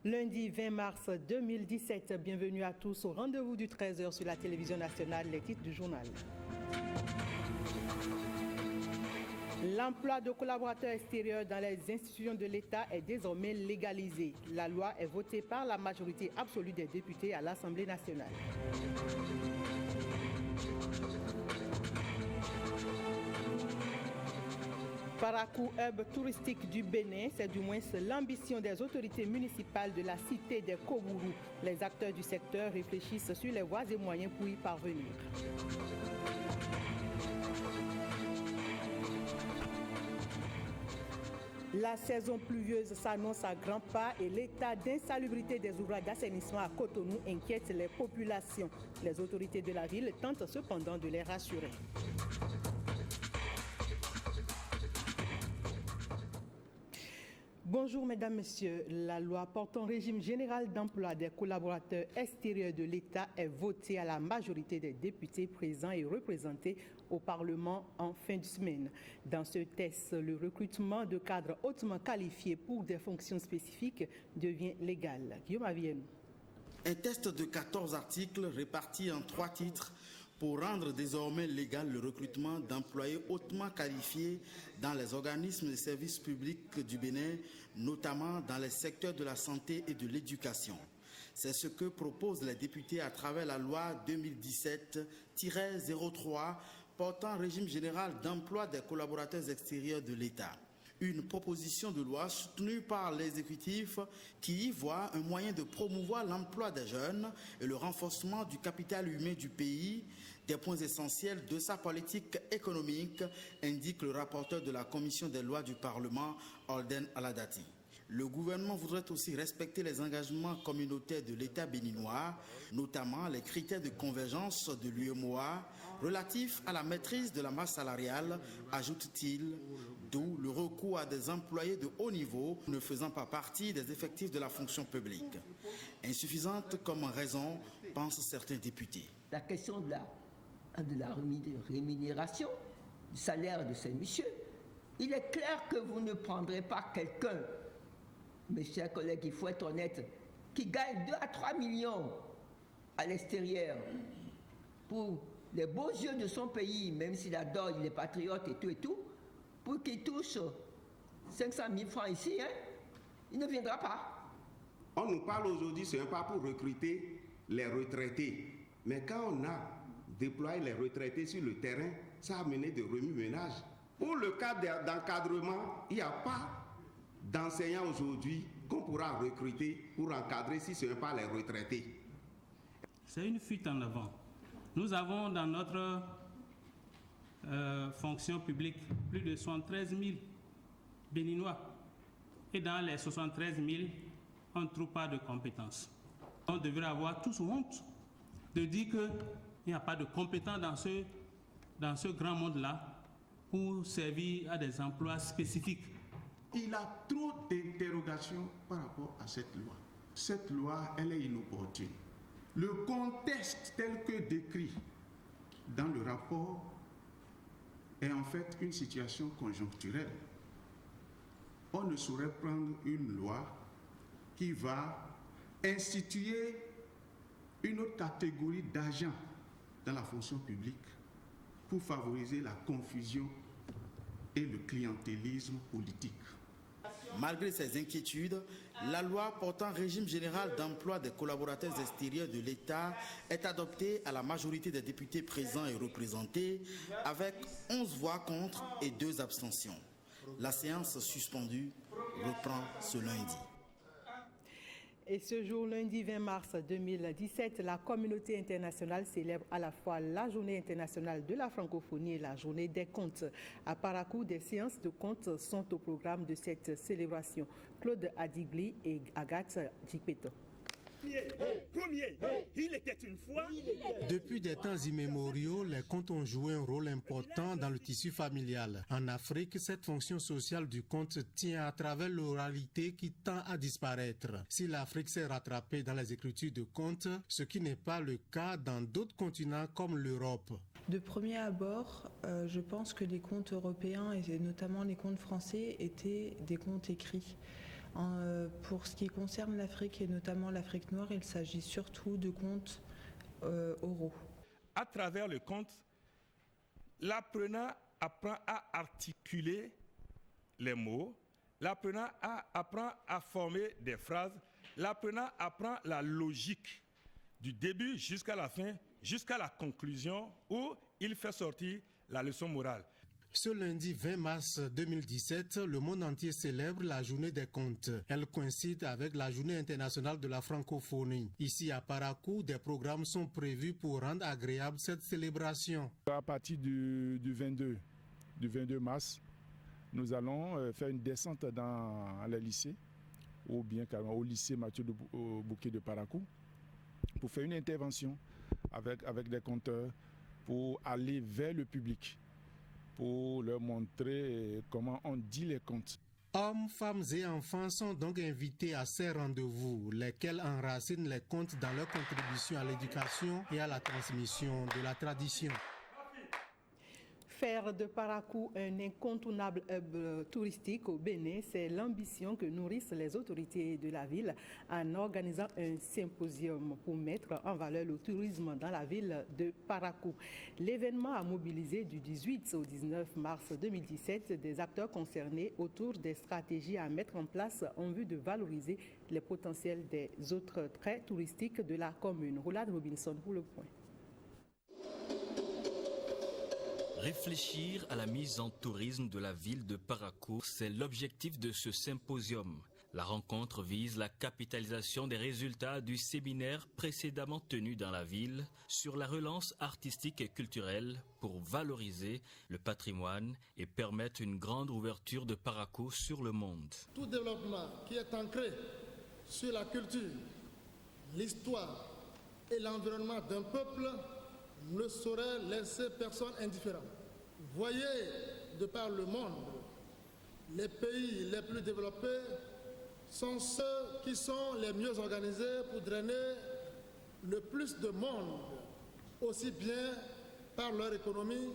Lundi 20 mars 2017, bienvenue à tous au rendez-vous du 13h sur la télévision nationale, les titres du journal. L'emploi de collaborateurs extérieurs dans les institutions de l'État est désormais légalisé. La loi est votée par la majorité absolue des députés à l'Assemblée nationale. Parakou, hub touristique du Bénin, c'est du moins l'ambition des autorités municipales de la cité des Kogourou. Les acteurs du secteur réfléchissent sur les voies et moyens pour y parvenir. La saison pluvieuse s'annonce à grands pas et l'état d'insalubrité des ouvrages d'assainissement à Cotonou inquiète les populations. Les autorités de la ville tentent cependant de les rassurer. Bonjour mesdames, messieurs. La loi portant régime général d'emploi des collaborateurs extérieurs de l'État est votée à la majorité des députés présents et représentés au Parlement en fin de semaine. Dans ce texte, le recrutement de cadres hautement qualifiés pour des fonctions spécifiques devient légal. Guillaume Avienne. Un texte de 14 articles répartis en 3 titres pour rendre désormais légal le recrutement d'employés hautement qualifiés dans les organismes de services publics du Bénin, notamment dans les secteurs de la santé et de l'éducation. C'est ce que proposent les députés à travers la loi 2017-03 portant régime général d'emploi des collaborateurs extérieurs de l'État. Une proposition de loi soutenue par l'exécutif qui y voit un moyen de promouvoir l'emploi des jeunes et le renforcement du capital humain du pays, des points essentiels de sa politique économique, indique le rapporteur de la Commission des lois du Parlement, Holden Aladati. Le gouvernement voudrait aussi respecter les engagements communautaires de l'État béninois, notamment les critères de convergence de l'UEMOA relatifs à la maîtrise de la masse salariale, ajoute-t-il, d'où le recours à des employés de haut niveau ne faisant pas partie des effectifs de la fonction publique. Insuffisante comme raison, pensent certains députés. La question de la rémunération, du salaire de ces messieurs, il est clair que vous ne prendrez pas quelqu'un, mes chers collègues, il faut être honnête, qui gagne 2 à 3 millions à l'extérieur pour les beaux yeux de son pays, même s'il adore, il est patriote et tout, pour qu'il touche 500 000 francs ici, il ne viendra pas. On nous parle aujourd'hui, ce n'est pas pour recruter les retraités, mais quand on a déployé les retraités sur le terrain, ça a mené de remue-ménage. Pour le cas d'encadrement, il n'y a pas d'enseignants aujourd'hui qu'on pourra recruter pour encadrer si ce n'est pas les retraités. C'est une fuite en avant. Nous avons dans notre fonction publique plus de 73 000 Béninois. Et dans les 73 000, on ne trouve pas de compétences. On devrait avoir tous honte de dire qu'il n'y a pas de compétences dans ce grand monde-là pour servir à des emplois spécifiques. Il a trop d'interrogations par rapport à cette loi. Cette loi, elle est inopportune. Le contexte tel que décrit dans le rapport est en fait une situation conjoncturelle. On ne saurait prendre une loi qui va instituer une autre catégorie d'agents dans la fonction publique pour favoriser la confusion et le clientélisme politique. Malgré ces inquiétudes, la loi portant régime général d'emploi des collaborateurs extérieurs de l'État est adoptée à la majorité des députés présents et représentés avec 11 voix contre et 2 abstentions. La séance suspendue reprend ce lundi. Et ce jour, lundi 20 mars 2017, la communauté internationale célèbre à la fois la journée internationale de la francophonie et la journée des contes. À Parakou, des séances de contes sont au programme de cette célébration. Claude Adigli et Agathe Djikpeto. Il était une fois. Depuis des temps immémoriaux, les contes ont joué un rôle important dans le tissu familial. En Afrique, cette fonction sociale du conte tient à travers l'oralité qui tend à disparaître. Si l'Afrique s'est rattrapée dans les écritures de contes, ce qui n'est pas le cas dans d'autres continents comme l'Europe. De premier abord, je pense que les contes européens et notamment les contes français étaient des contes écrits. Pour ce qui concerne l'Afrique et notamment l'Afrique noire, il s'agit surtout de contes oraux. À travers le conte, l'apprenant apprend à articuler les mots, l'apprenant apprend à former des phrases, l'apprenant apprend la logique du début jusqu'à la fin, jusqu'à la conclusion où il fait sortir la leçon morale. Ce lundi 20 mars 2017, le monde entier célèbre la journée des contes. Elle coïncide avec la journée internationale de la francophonie. Ici à Parakou, des programmes sont prévus pour rendre agréable cette célébration. À partir du 22 mars, nous allons faire une descente dans les lycées, ou bien carrément au lycée Mathieu Bouquet de Parakou, pour faire une intervention avec des conteurs, pour aller vers le public, pour leur montrer comment on dit les contes. Hommes, femmes et enfants sont donc invités à ces rendez-vous, lesquels enracinent les contes dans leur contribution à l'éducation et à la transmission de la tradition. Faire de Parakou un incontournable hub touristique au Bénin, c'est l'ambition que nourrissent les autorités de la ville en organisant un symposium pour mettre en valeur le tourisme dans la ville de Parakou. L'événement a mobilisé du 18 au 19 mars 2017 des acteurs concernés autour des stratégies à mettre en place en vue de valoriser les potentiels des autres traits touristiques de la commune. Roland Robinson pour le point. Réfléchir à la mise en tourisme de la ville de Parakou, c'est l'objectif de ce symposium. La rencontre vise la capitalisation des résultats du séminaire précédemment tenu dans la ville sur la relance artistique et culturelle pour valoriser le patrimoine et permettre une grande ouverture de Parakou sur le monde. Tout développement qui est ancré sur la culture, l'histoire et l'environnement d'un peuple ne saurait laisser personne indifférent. Voyez, de par le monde, les pays les plus développés sont ceux qui sont les mieux organisés pour drainer le plus de monde, aussi bien par leur économie,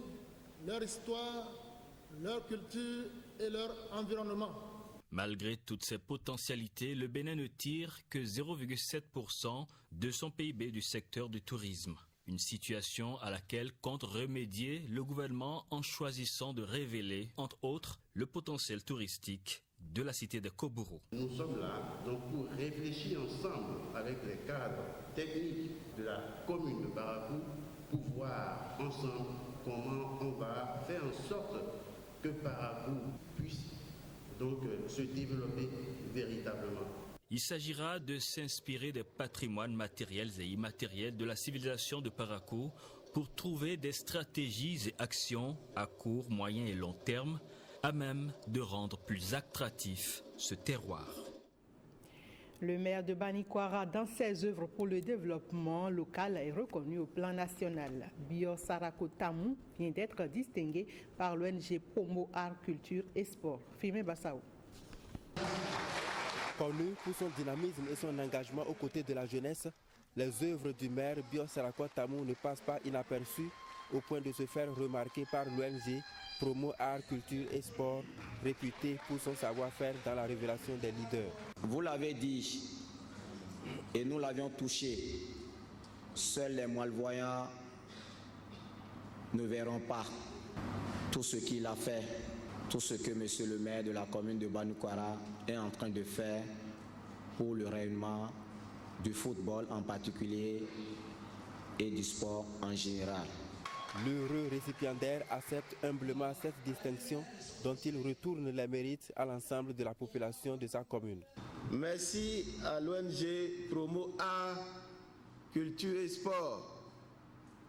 leur histoire, leur culture et leur environnement. Malgré toutes ces potentialités, le Bénin ne tire que 0,7% de son PIB du secteur du tourisme. Une situation à laquelle compte remédier le gouvernement en choisissant de révéler, entre autres, le potentiel touristique de la cité de Koburu. Nous sommes là donc pour réfléchir ensemble avec les cadres techniques de la commune de Parakou pour voir ensemble comment on va faire en sorte que Parakou puisse donc se développer véritablement. Il s'agira de s'inspirer des patrimoines matériels et immatériels de la civilisation de Parakou pour trouver des stratégies et actions à court, moyen et long terme à même de rendre plus attractif ce terroir. Le maire de Banikwara, dans ses œuvres pour le développement local, est reconnu au plan national. Bio Sarako Tamou vient d'être distingué par l'ONG Promo Art, Culture et Sport. Fimé Bassao. Connu pour son dynamisme et son engagement aux côtés de la jeunesse, les œuvres du maire Bio Sarako Tamou ne passent pas inaperçues au point de se faire remarquer par l'ONG Promo Art, Culture et Sport, réputée pour son savoir-faire dans la révélation des leaders. Vous l'avez dit et nous l'avions touché, seuls les malvoyants ne verront pas tout ce qu'il a fait, tout ce que monsieur le maire de la commune de Banikwara est en train de faire pour le rayonnement du football en particulier et du sport en général. L'heureux récipiendaire accepte humblement cette distinction dont il retourne les mérites à l'ensemble de la population de sa commune. Merci à l'ONG Promo Art, Culture et Sport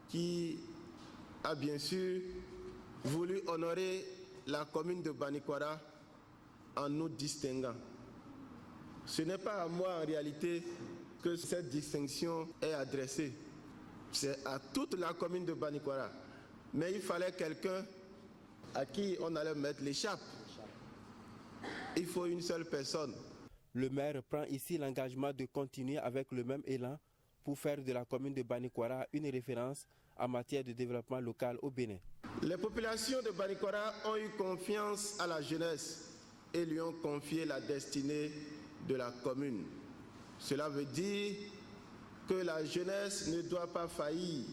qui a bien sûr voulu honorer la commune de Banikwara en nous distinguant. Ce n'est pas à moi en réalité que cette distinction est adressée. C'est à toute la commune de Banikwara. Mais il fallait quelqu'un à qui on allait mettre l'écharpe. Il faut une seule personne. Le maire prend ici l'engagement de continuer avec le même élan pour faire de la commune de Banikwara une référence en matière de développement local au Bénin. Les populations de Banikwara ont eu confiance à la jeunesse et lui ont confié la destinée de la commune. Cela veut dire que la jeunesse ne doit pas faillir,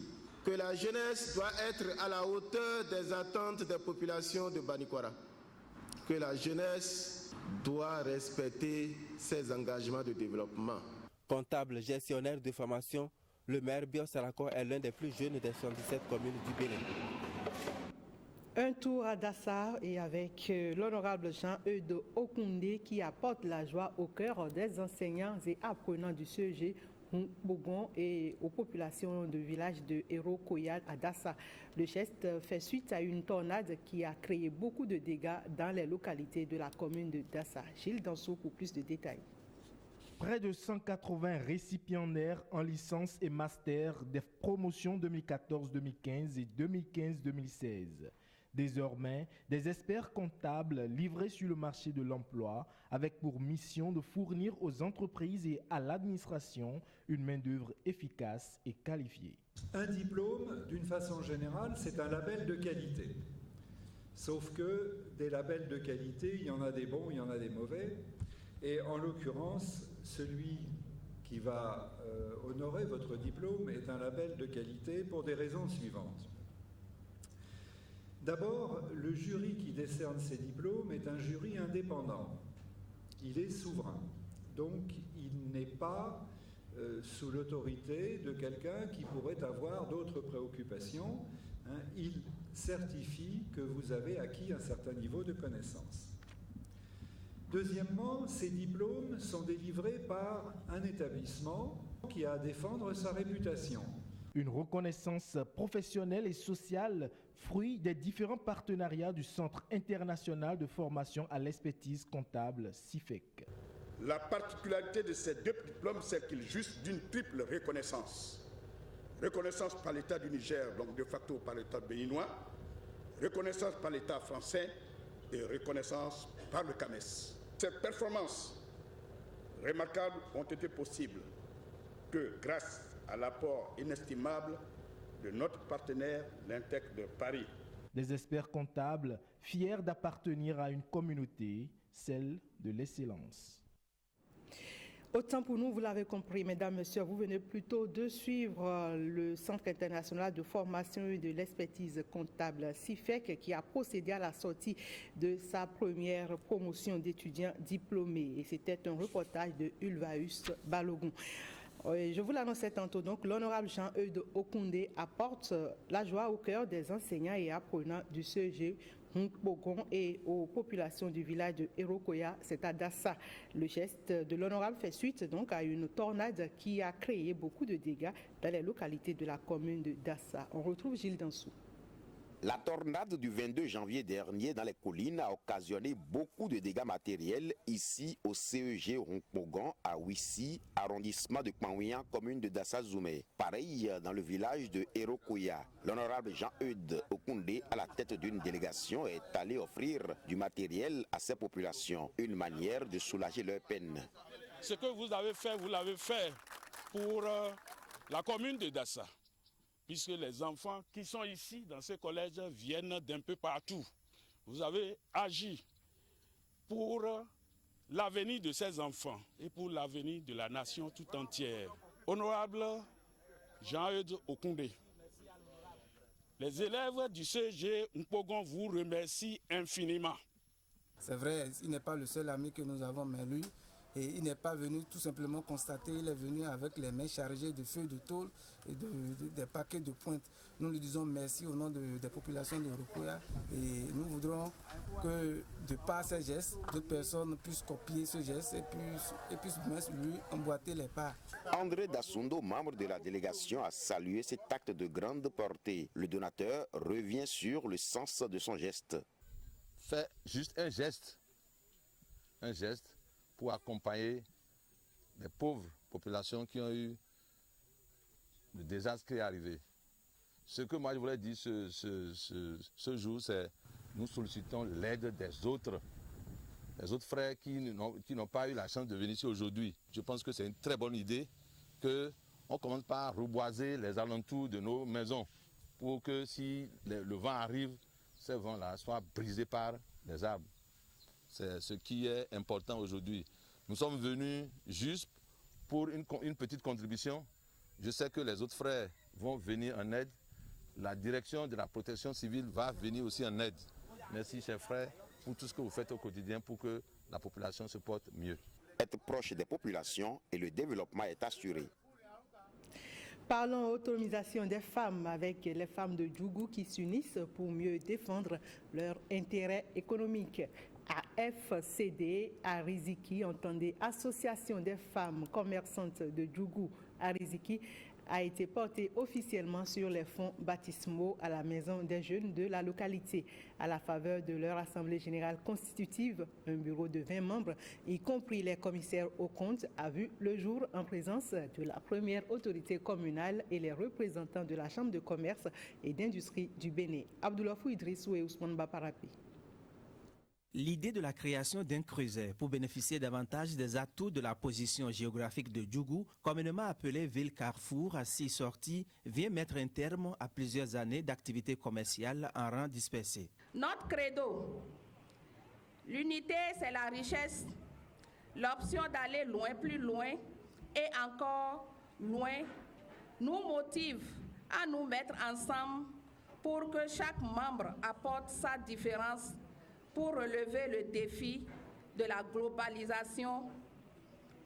que la jeunesse doit être à la hauteur des attentes des populations de Banikwara, que la jeunesse doit respecter ses engagements de développement. Comptable gestionnaire de formation, le maire Bios Sarako est l'un des plus jeunes des 77 communes du Bénin. Un tour à Dassar et avec l'honorable Jean-Eudes Okoundé qui apporte la joie au cœur des enseignants et apprenants du CEG Bogon et aux populations du village de Héro-Koya à Dassar. Le geste fait suite à une tornade qui a créé beaucoup de dégâts dans les localités de la commune de Dassar. Gilles Dansou pour plus de détails. Près de 180 récipiendaires en licence et master des promotions 2014-2015 et 2015-2016. Désormais, des experts comptables livrés sur le marché de l'emploi avec pour mission de fournir aux entreprises et à l'administration une main-d'œuvre efficace et qualifiée. Un diplôme, d'une façon générale, c'est un label de qualité. Sauf que des labels de qualité, il y en a des bons, il y en a des mauvais. Et en l'occurrence, celui qui va honorer votre diplôme est un label de qualité pour des raisons suivantes. D'abord, le jury qui décerne ces diplômes est un jury indépendant. Il est souverain. Donc, il n'est pas sous l'autorité de quelqu'un qui pourrait avoir d'autres préoccupations. Il certifie que vous avez acquis un certain niveau de connaissance. Deuxièmement, ces diplômes sont délivrés par un établissement qui a à défendre sa réputation. Une reconnaissance professionnelle et sociale, fruit des différents partenariats du Centre international de formation à l'expertise comptable, CIFEC. La particularité de ces deux diplômes, c'est qu'ils jouissent d'une triple reconnaissance. Reconnaissance par l'État du Niger, donc de facto par l'État béninois, reconnaissance par l'État français et reconnaissance par le CAMES. Ces performances remarquables ont été possibles que grâce à l'apport inestimable de notre partenaire, l'Intec de Paris. Des experts comptables fiers d'appartenir à une communauté, celle de l'excellence. Autant pour nous, vous l'avez compris, mesdames, messieurs, vous venez plutôt de suivre le Centre international de formation et de l'expertise comptable CIFEC qui a procédé à la sortie de sa première promotion d'étudiants diplômés. Et c'était un reportage de Ulvaeus Balogun. Je vous l'annonçais tantôt, donc l'honorable Jean-Eudes Okoundé apporte la joie au cœur des enseignants et apprenants du CEG Bogon et aux populations du village de Héro-Koya, c'est à Dassar. Le geste de l'honorable fait suite donc à une tornade qui a créé beaucoup de dégâts dans les localités de la commune de Dassar. On retrouve Gilles Dansou. La tornade du 22 janvier dernier dans les collines a occasionné beaucoup de dégâts matériels ici au CEG Ronkpogan à Ouissi, arrondissement de Kmanouian, commune de Dassar-Zoumé. Pareil dans le village de Héro-Koya. L'honorable Jean-Eudes Okoundé, à la tête d'une délégation, est allé offrir du matériel à ces populations. Une manière de soulager leur peine. Ce que vous l'avez fait pour la commune de Dassar. Puisque les enfants qui sont ici dans ce collège viennent d'un peu partout. Vous avez agi pour l'avenir de ces enfants et pour l'avenir de la nation tout entière. Honorable Jean-Eudes Okoundé, les élèves du CEG Mpogon vous remercient infiniment. C'est vrai, il n'est pas le seul ami que nous avons, mais lui, et il n'est pas venu tout simplement constater, il est venu avec les mains chargées de feuilles de tôle et des paquets de pointe. Nous lui disons merci au nom des populations de Héro-Koya et nous voudrons que de par ces gestes, d'autres personnes puissent copier ce geste et puissent lui emboîter les pas. André Dassundo, membre de la délégation, a salué cet acte de grande portée. Le donateur revient sur le sens de son geste. Fait juste un geste pour accompagner les pauvres populations qui ont eu le désastre qui est arrivé. Ce que moi je voulais dire ce jour, c'est nous sollicitons l'aide des autres frères qui n'ont pas eu la chance de venir ici aujourd'hui. Je pense que c'est une très bonne idée qu'on commence par reboiser les alentours de nos maisons pour que si le vent arrive, ces vents-là soient brisés par les arbres. C'est ce qui est important aujourd'hui. Nous sommes venus juste pour une petite contribution. Je sais que les autres frères vont venir en aide. La direction de la protection civile va venir aussi en aide. Merci, chers frères, pour tout ce que vous faites au quotidien pour que la population se porte mieux. Être proche des populations et le développement est assuré. Parlons autonomisation des femmes avec les femmes de Djougou qui s'unissent pour mieux défendre leurs intérêts économiques. AFCD Ariziki, entendez Association des femmes commerçantes de Djougou Ariziki, a été porté officiellement sur les fonds baptismaux à la Maison des Jeunes de la localité. À la faveur de leur assemblée générale constitutive, un bureau de 20 membres, y compris les commissaires aux comptes, a vu le jour en présence de la première autorité communale et les représentants de la Chambre de commerce et d'industrie du Bénin. Abdoulafou Idrissou et Ousmane Baparapi. L'idée de la création d'un creuset pour bénéficier davantage des atouts de la position géographique de Djougou, communément appelée ville Carrefour à 6 sorties, vient mettre un terme à plusieurs années d'activités commerciales en rang dispersé. Notre credo, l'unité c'est la richesse, l'option d'aller loin, plus loin et encore loin nous motive à nous mettre ensemble pour que chaque membre apporte sa différence pour relever le défi de la globalisation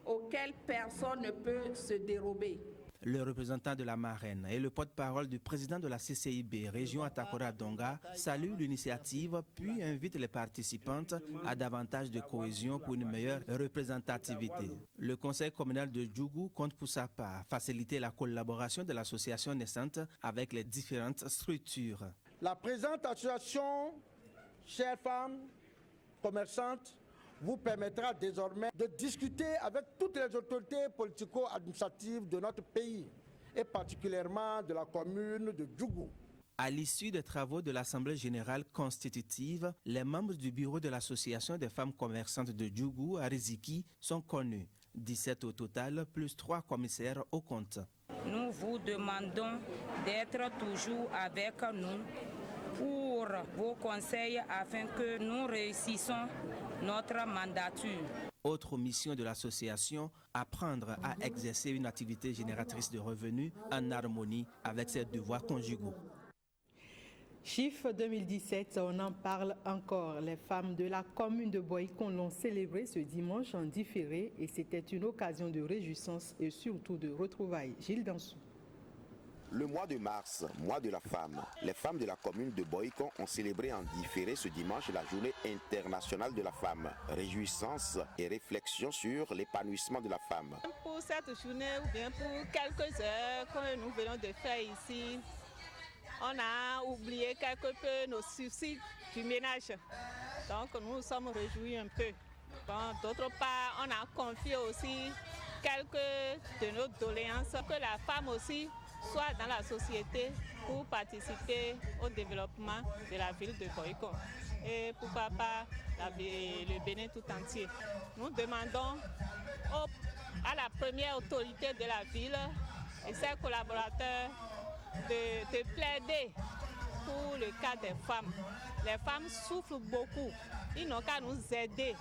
auquel personne ne peut se dérober. Le représentant de la marraine et le porte-parole du président de la CCIB, région Atakora-Donga, salue l'initiative puis invite les participantes à davantage de cohésion pour une meilleure représentativité. Le conseil communal de Djougou compte pour sa part faciliter la collaboration de l'association naissante avec les différentes structures. La présente association, chères femmes commerçantes, vous permettra désormais de discuter avec toutes les autorités politico-administratives de notre pays et particulièrement de la commune de Djougou. À l'issue des travaux de l'Assemblée générale constitutive, les membres du bureau de l'Association des femmes commerçantes de Djougou à Riziki sont connus. 17 au total, plus 3 commissaires aux comptes. Nous vous demandons d'être toujours avec nous pour vos conseils afin que nous réussissions notre mandature. Autre mission de l'association, apprendre à exercer une activité génératrice de revenus en harmonie avec ses devoirs conjugaux. Chiffre 2017, on en parle encore. Les femmes de la commune de Boycon l'ont célébré ce dimanche en différé et c'était une occasion de réjouissance et surtout de retrouvailles. Gilles Dansou. Le mois de mars, mois de la femme, les femmes de la commune de Boycon ont célébré en différé ce dimanche la journée internationale de la femme. Réjouissance et réflexion sur l'épanouissement de la femme. Pour cette journée ou bien pour quelques heures que nous venons de faire ici, on a oublié quelque peu nos soucis du ménage. Donc nous nous sommes réjouis un peu. Bon, d'autre part, on a confié aussi quelques de nos doléances que la femme aussi soit dans la société pour participer au développement de la ville de Boycon et pourquoi pas le Bénin tout entier. Nous demandons à la première autorité de la ville et ses collaborateurs de plaider pour le cas des femmes. Les femmes souffrent beaucoup, ils n'ont qu'à nous aider.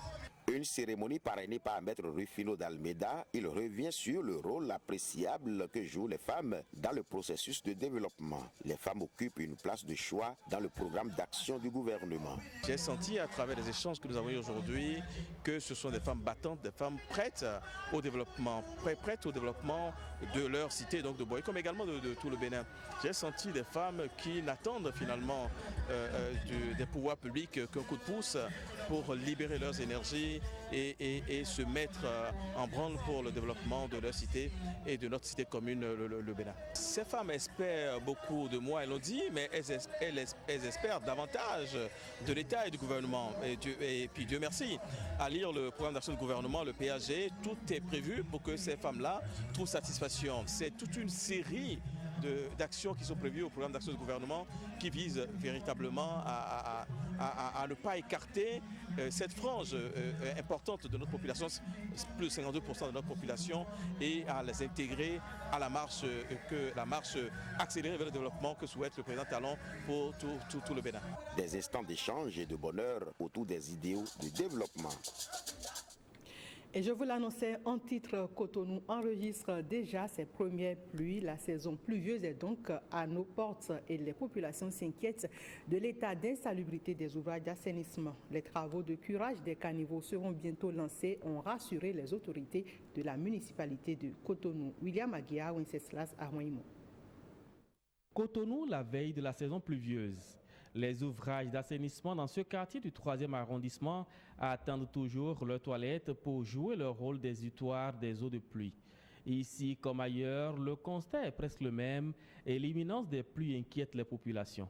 Une cérémonie parrainée par Maître Rufino d'Almeida, il revient sur le rôle appréciable que jouent les femmes dans le processus de développement. Les femmes occupent une place de choix dans le programme d'action du gouvernement. J'ai senti à travers les échanges que nous avons eu aujourd'hui que ce sont des femmes battantes, des femmes prêtes au développement, prêtes au développement de leur cité, donc de Boycon, mais également de tout le Bénin. J'ai senti des femmes qui n'attendent finalement des pouvoirs publics qu'un coup de pouce pour libérer leurs énergies et se mettre en branle pour le développement de leur cité et de notre cité commune, le Bénin. Ces femmes espèrent beaucoup de moi, elles l'ont dit, mais elles espèrent davantage de l'État et du gouvernement. Et puis Dieu merci, à lire le programme d'action du gouvernement, le PAG, tout est prévu pour que ces femmes-là trouvent satisfaction. C'est toute une série d'actions qui sont prévues au programme d'action du gouvernement qui visent véritablement à ne pas écarter cette frange importante de notre population, plus de 52% de notre population, et à les intégrer à la marche accélérée vers le développement que souhaite le président Talon pour tout le Bénin. Des instants d'échange et de bonheur autour des idéaux de développement. Et je vous l'annonçais en titre, Cotonou enregistre déjà ses premières pluies. La saison pluvieuse est donc à nos portes et les populations s'inquiètent de l'état d'insalubrité des ouvrages d'assainissement. Les travaux de curage des caniveaux seront bientôt lancés, ont rassuré les autorités de la municipalité de Cotonou. William Aguiar, Wenceslas Armoïmo. Cotonou, la veille de la saison pluvieuse. Les ouvrages d'assainissement dans ce quartier du 3e arrondissement attendent toujours leurs toilettes pour jouer le rôle d'exutoire des eaux de pluie. Ici comme ailleurs, le constat est presque le même et l'imminence des pluies inquiète les populations.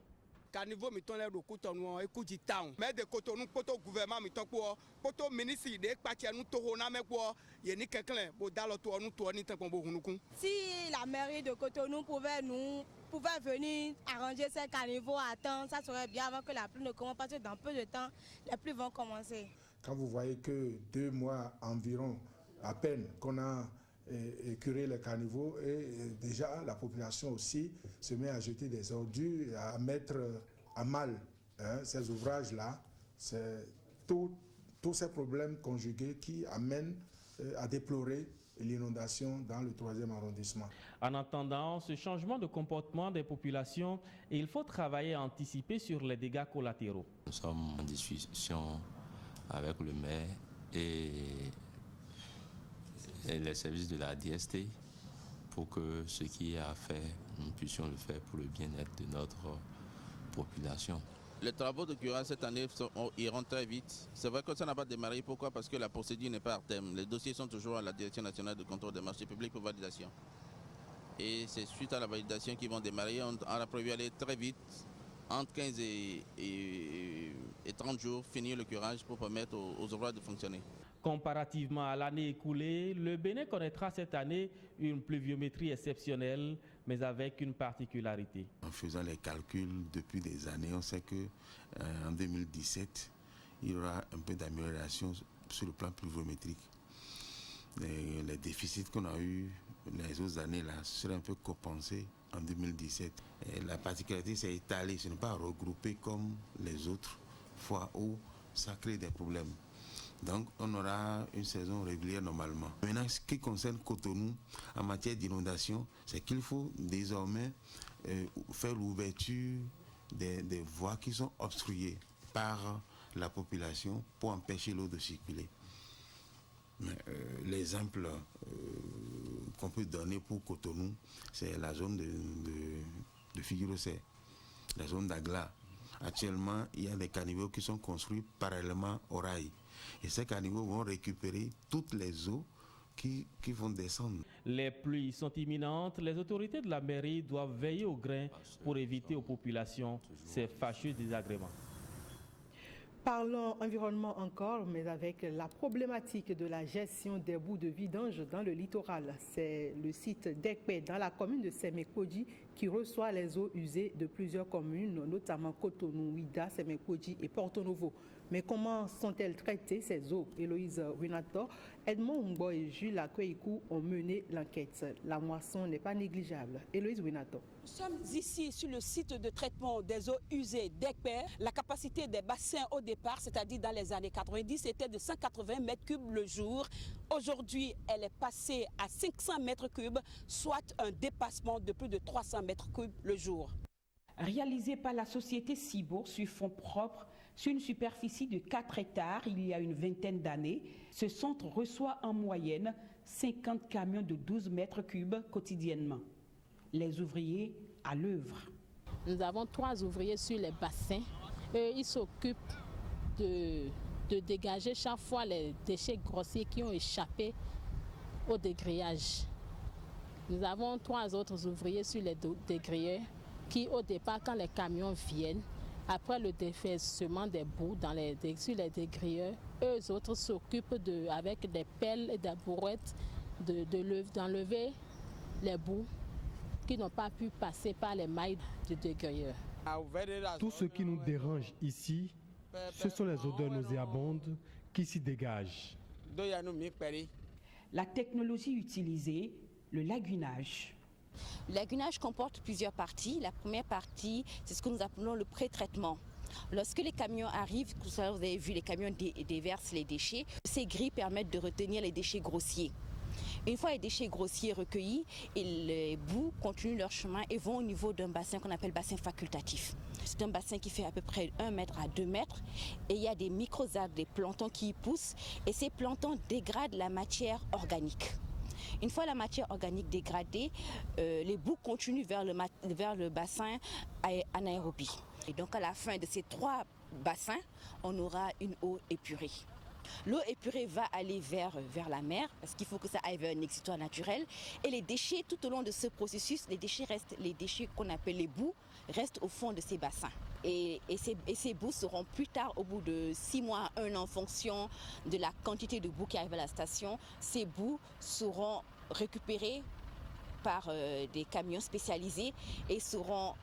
Caniveau mi ton le do Cotonou e ku di town mais de Cotonou poto gouvernement mi ton ko poto ministre de patia nu to na me ko ye ni kenklen bo dalo to nu ni tan ko bo hunukun. Si la mairie de Cotonou pouvait venir arranger ces caniveaux à temps, ça serait bien avant que la pluie ne commence, parce que dans peu de temps, les pluies vont commencer. Quand vous voyez que 2 mois environ, à peine qu'on a curé les caniveaux, et déjà la population aussi se met à jeter des ordures, à mettre à mal ces ouvrages-là. C'est tous ces problèmes conjugués qui amènent à déplorer l'inondation dans le 3e arrondissement. En attendant ce changement de comportement des populations, il faut travailler à anticiper sur les dégâts collatéraux. Nous sommes en discussion avec le maire et les services de la DST pour que ce qui est à faire, nous puissions le faire pour le bien-être de notre population. Les travaux de curage cette année iront très vite. C'est vrai que ça n'a pas démarré. Pourquoi? Parce que la procédure n'est pas à terme. Les dossiers sont toujours à la Direction nationale de contrôle des marchés publics pour validation. Et c'est suite à la validation qu'ils vont démarrer. On a prévu aller très vite, entre 15 et 30 jours, finir le curage pour permettre aux ouvrages de fonctionner. Comparativement à l'année écoulée, le Bénin connaîtra cette année une pluviométrie exceptionnelle, mais avec une particularité. En faisant les calculs depuis des années, on sait qu'en 2017, il y aura un peu d'amélioration sur le plan pluviométrique. Les déficits qu'on a eus les autres années là seraient un peu compensés en 2017. Et la particularité, c'est étalé, ce n'est pas regroupé comme les autres fois où ça crée des problèmes. Donc, on aura une saison régulière normalement. Maintenant, ce qui concerne Cotonou, en matière d'inondation, c'est qu'il faut désormais faire l'ouverture des voies qui sont obstruées par la population pour empêcher l'eau de circuler. L'exemple qu'on peut donner pour Cotonou, c'est la zone de Figueroa, la zone d'Agla. Actuellement, il y a des caniveaux qui sont construits parallèlement au rail. Et ces caniveaux vont récupérer toutes les eaux qui vont descendre. Les pluies sont imminentes. Les autorités de la mairie doivent veiller au grain pour éviter aux populations ces fâcheux désagréments. Parlons environnement encore, mais avec la problématique de la gestion des boues de vidange dans le littoral. C'est le site d'Ekpe dans la commune de Semekodji qui reçoit les eaux usées de plusieurs communes, notamment Cotonou, Ouida, Semekodji et Porto Novo. Mais comment sont-elles traitées, ces eaux? Héloïse Winato, Edmond Humbo et Jules Akweikou ont mené l'enquête. La moisson n'est pas négligeable. Héloïse Winato. Nous sommes ici sur le site de traitement des eaux usées d'Ekpe. La capacité des bassins au départ, c'est-à-dire dans les années 90, était de 180 mètres cubes le jour. Aujourd'hui, elle est passée à 500 mètres cubes, soit un dépassement de plus de 300 mètres cubes le jour. Réalisé par la société Cibourg sur fonds propres, sur une superficie de 4 hectares il y a une vingtaine d'années, ce centre reçoit en moyenne 50 camions de 12 mètres cubes quotidiennement. Les ouvriers à l'œuvre. Nous avons 3 ouvriers sur les bassins. Ils s'occupent de dégager chaque fois les déchets grossiers qui ont échappé au dégrillage. Nous avons 3 autres ouvriers sur les dégrilleurs qui, au départ, quand les camions viennent, après le défaissement des boues sur les dégrilleurs, eux autres s'occupent avec des pelles et des brouettes d'enlever les boues qui n'ont pas pu passer par les mailles de dégrayeur. Tout ce qui nous dérange ici, ce sont les odeurs nauséabondes qui s'y dégagent. La technologie utilisée, le lagunage. Le lagunage comporte plusieurs parties. La première partie, c'est ce que nous appelons le pré-traitement. Lorsque les camions arrivent, vous avez vu, les camions déversent les déchets. Ces grilles permettent de retenir les déchets grossiers. Une fois les déchets grossiers recueillis, les boues continuent leur chemin et vont au niveau d'un bassin qu'on appelle bassin facultatif. C'est un bassin qui fait à peu près 1 mètre à 2 mètres et il y a des microalgues, des planctons qui y poussent et ces planctons dégradent la matière organique. Une fois la matière organique dégradée, les boues continuent vers le bassin anaérobie. Et donc à la fin de ces 3 bassins, on aura une eau épurée. L'eau épurée va aller vers la mer parce qu'il faut que ça aille vers un exutoire naturel. Et les déchets, tout au long de ce processus, les déchets qu'on appelle les boues, restent au fond de ces bassins. Et ces boues seront plus tard, au bout de 6 mois à 1 an, en fonction de la quantité de boues qui arrivent à la station, ces boues seront récupérées par des camions spécialisés et seront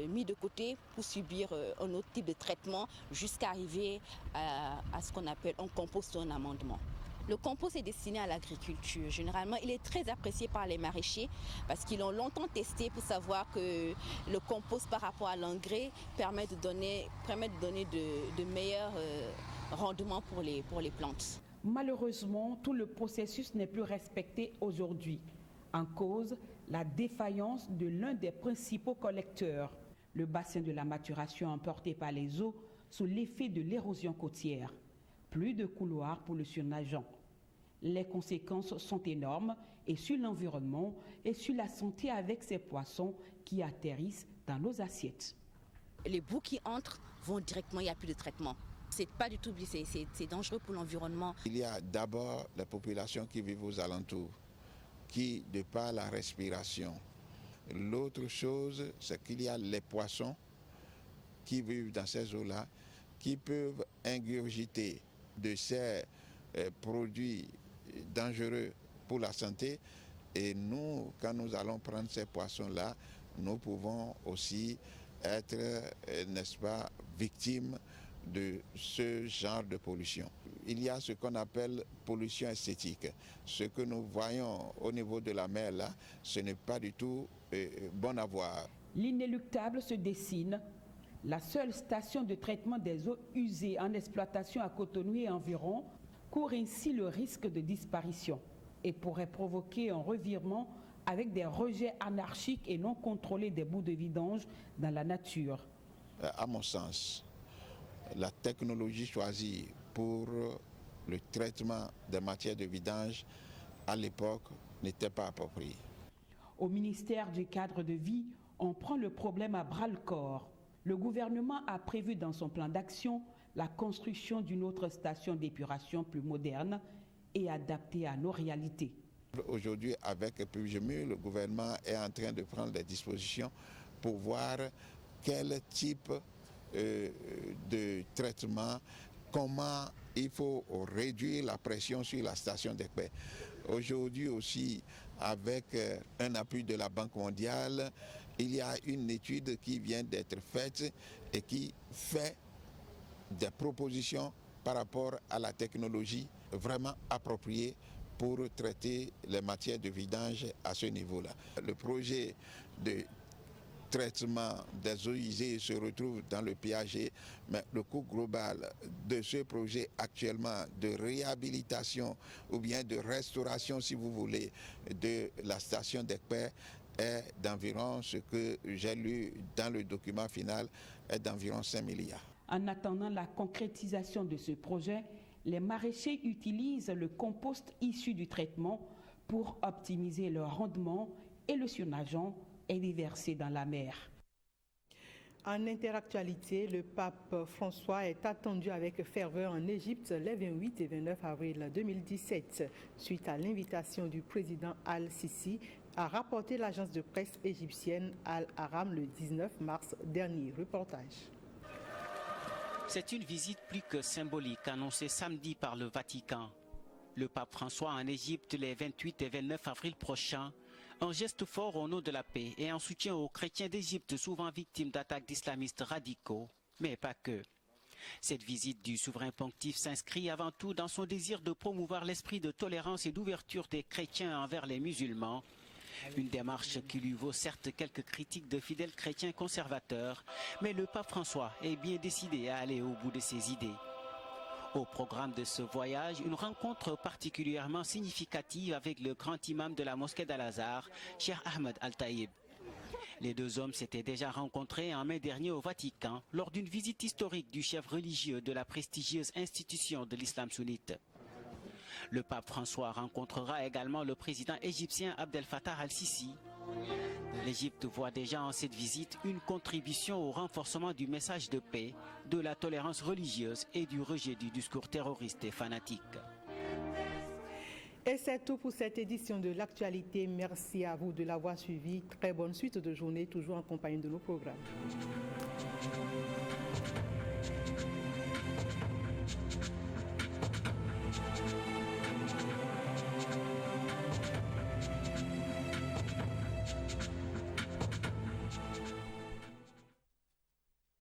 mis de côté pour subir un autre type de traitement jusqu'à arriver à ce qu'on appelle un compost ou un amendement. Le compost est destiné à l'agriculture. Généralement, il est très apprécié par les maraîchers parce qu'ils l'ont longtemps testé pour savoir que le compost par rapport à l'engrais permet de donner de meilleurs rendements pour les plantes. Malheureusement, tout le processus n'est plus respecté aujourd'hui. En cause, la défaillance de l'un des principaux collecteurs, le bassin de la maturation emporté par les eaux sous l'effet de l'érosion côtière. Plus de couloirs pour le surnageant. Les conséquences sont énormes et sur l'environnement et sur la santé avec ces poissons qui atterrissent dans nos assiettes. Les boues qui entrent vont directement, il n'y a plus de traitement. C'est pas du tout, c'est dangereux pour l'environnement. Il y a d'abord la population qui vit aux alentours, qui, de par la respiration. L'autre chose, c'est qu'il y a les poissons qui vivent dans ces eaux-là, qui peuvent ingurgiter de ces produits dangereux pour la santé. Et nous, quand nous allons prendre ces poissons-là, nous pouvons aussi être, n'est-ce pas, victimes de ce genre de pollution. Il y a ce qu'on appelle pollution esthétique. Ce que nous voyons au niveau de la mer là, ce n'est pas du tout bon à voir. L'inéluctable se dessine. La seule station de traitement des eaux usées en exploitation à Cotonou et environ court ainsi le risque de disparition et pourrait provoquer un revirement avec des rejets anarchiques et non contrôlés des boues de vidange dans la nature. À mon sens, la technologie choisie pour le traitement des matières de vidange à l'époque n'était pas appropriée. Au ministère du cadre de vie, on prend le problème à bras-le-corps. Le gouvernement a prévu dans son plan d'action la construction d'une autre station d'épuration plus moderne et adaptée à nos réalités. Aujourd'hui, avec PUGMU, le gouvernement est en train de prendre des dispositions pour voir quel type de traitement, comment il faut réduire la pression sur la station d'Ekpé. Aujourd'hui aussi, avec un appui de la Banque mondiale, il y a une étude qui vient d'être faite et qui fait des propositions par rapport à la technologie vraiment appropriée pour traiter les matières de vidange à ce niveau-là. Le projet de traitement des eaux usées se retrouve dans le PAG, mais le coût global de ce projet actuellement de réhabilitation ou bien de restauration, si vous voulez, de la station d'Ekpé est d'environ, ce que j'ai lu dans le document final, est d'environ 5 milliards. En attendant la concrétisation de ce projet, les maraîchers utilisent le compost issu du traitement pour optimiser leur rendement et le surnageant est déversé dans la mer. En interactualité, le pape François est attendu avec ferveur en Égypte les 28 et 29 avril 2017, suite à l'invitation du président Al-Sisi, a rapporté l'agence de presse égyptienne Al-Aram le 19 mars dernier. Reportage. C'est une visite plus que symbolique annoncée samedi par le Vatican. Le pape François en Égypte les 28 et 29 avril prochains Un geste fort au nom de la paix et en soutien aux chrétiens d'Égypte souvent victimes d'attaques d'islamistes radicaux, mais pas que. Cette visite du souverain pontife s'inscrit avant tout dans son désir de promouvoir l'esprit de tolérance et d'ouverture des chrétiens envers les musulmans. Une démarche qui lui vaut certes quelques critiques de fidèles chrétiens conservateurs, mais le pape François est bien décidé à aller au bout de ses idées. Au programme de ce voyage, une rencontre particulièrement significative avec le grand imam de la mosquée d'Al-Azhar, Cheikh Ahmed Al-Taïb. Les deux hommes s'étaient déjà rencontrés en mai dernier au Vatican lors d'une visite historique du chef religieux de la prestigieuse institution de l'islam sunnite. Le pape François rencontrera également le président égyptien Abdel Fattah al-Sisi. L'Égypte voit déjà en cette visite une contribution au renforcement du message de paix, de la tolérance religieuse et du rejet du discours terroriste et fanatique. Et c'est tout pour cette édition de l'actualité. Merci à vous de l'avoir suivi. Très bonne suite de journée, toujours en compagnie de nos programmes.